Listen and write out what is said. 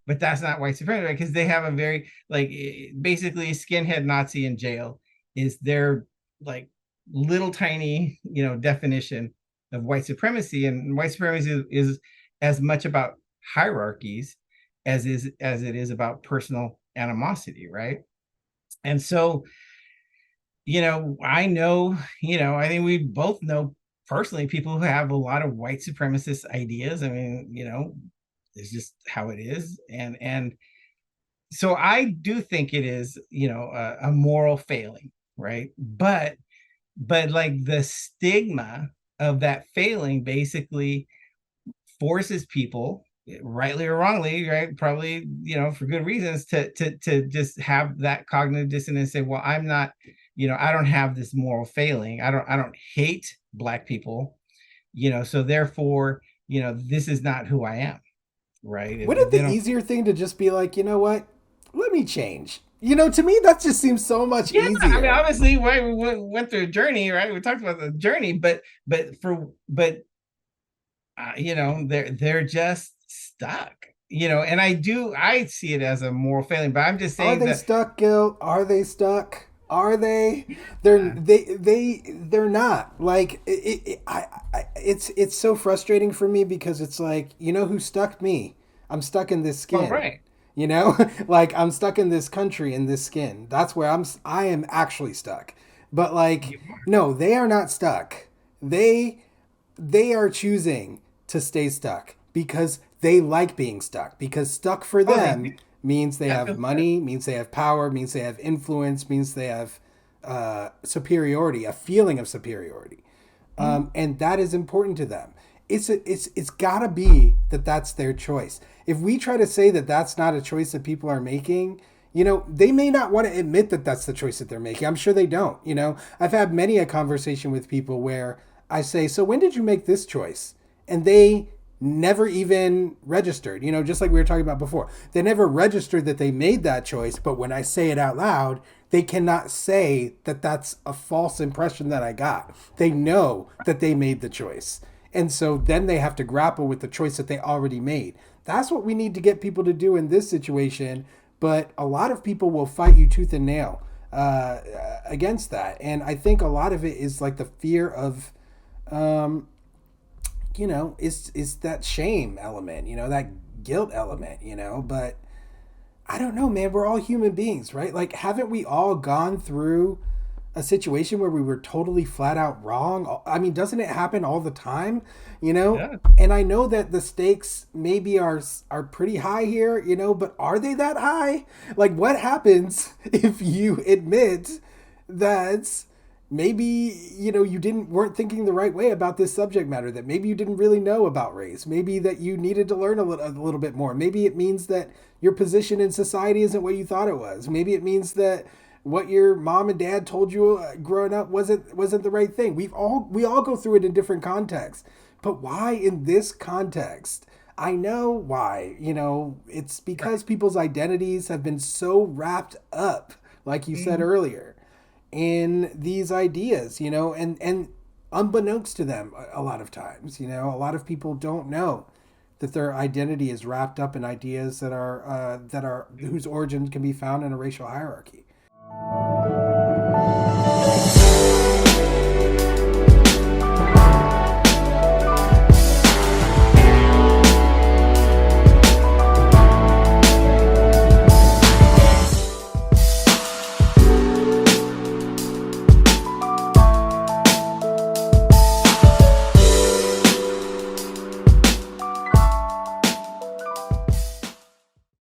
but that's not white supremacy, because they have a very like basically skinhead Nazi in jail is their like little tiny definition of white supremacy. And white supremacy is as much about hierarchies as it is about personal animosity, right? And so I know, I think we both know personally people who have a lot of white supremacist ideas. I mean, it's just how it is. And so I do think it is, a moral failing, right? But like the stigma of that failing basically forces people, rightly or wrongly, right, probably for good reasons, to just have that cognitive dissonance, and say, well, I'm not, I don't have this moral failing, I don't hate black people, so therefore, this is not who I am, right? Wouldn't They the don't. easier thing to just be like, you know what? Let me change. To me, that just seems so much Yeah, I mean, easier. obviously, right, we went through a journey, right? We talked about the journey, but they're just stuck, and I see it as a moral failing, but I'm just Are saying they that. stuck, Gil? Are they stuck? Are they? uh, They're not. Like it's so frustrating for me because it's like, who stuck me? I'm stuck in this well, skin. right. Like I'm stuck in this country in this skin. That's where I am actually stuck. But like, You are. no, they are not stuck. They they are choosing to stay stuck because they like being stuck, because stuck for Oh, they do. them means they That have feels good. money, means they have power, means they have influence, means they have superiority, a feeling of superiority. Mhm. And that is important to them. It's gotta be that that's their choice. If we try to say that that's not a choice that people are making, they may not want to admit that that's the choice that they're making. I'm sure they don't. I've had many a conversation with people where I say, "So when did you make this choice?" And they never even registered. Just like we were talking about before, they never registered that they made that choice. But when I say it out loud, they cannot say that that's a false impression that I got. They know that they made the choice. And so then they have to grapple with the choice that they already made. That's what we need to get people to do in this situation. But a lot of people will fight you tooth and nail against that. And I think a lot of it is like the fear of, um, is that shame element, that guilt element, but I don't know, man. We're all human beings, right? Like, haven't we all gone through a situation where we were totally flat out wrong? I mean, doesn't it happen all the time? Yeah. And I know that the stakes maybe are pretty high here, but are they that high? Like, what happens if you admit that maybe you didn't weren't thinking the right way about this subject matter, that maybe you didn't really know about race, maybe that you needed to learn a little bit more, maybe it means that your position in society isn't what you thought it was, maybe it means that what your mom and dad told you growing up wasn't the right thing. We all go through it in different contexts, but why in this context? I know why. It's because Right. people's identities have been so wrapped up, like you said Mhm. earlier, in these ideas, and unbeknownst to them, a lot of times, a lot of people don't know that their identity is wrapped up in ideas that are whose origins can be found in a racial hierarchy.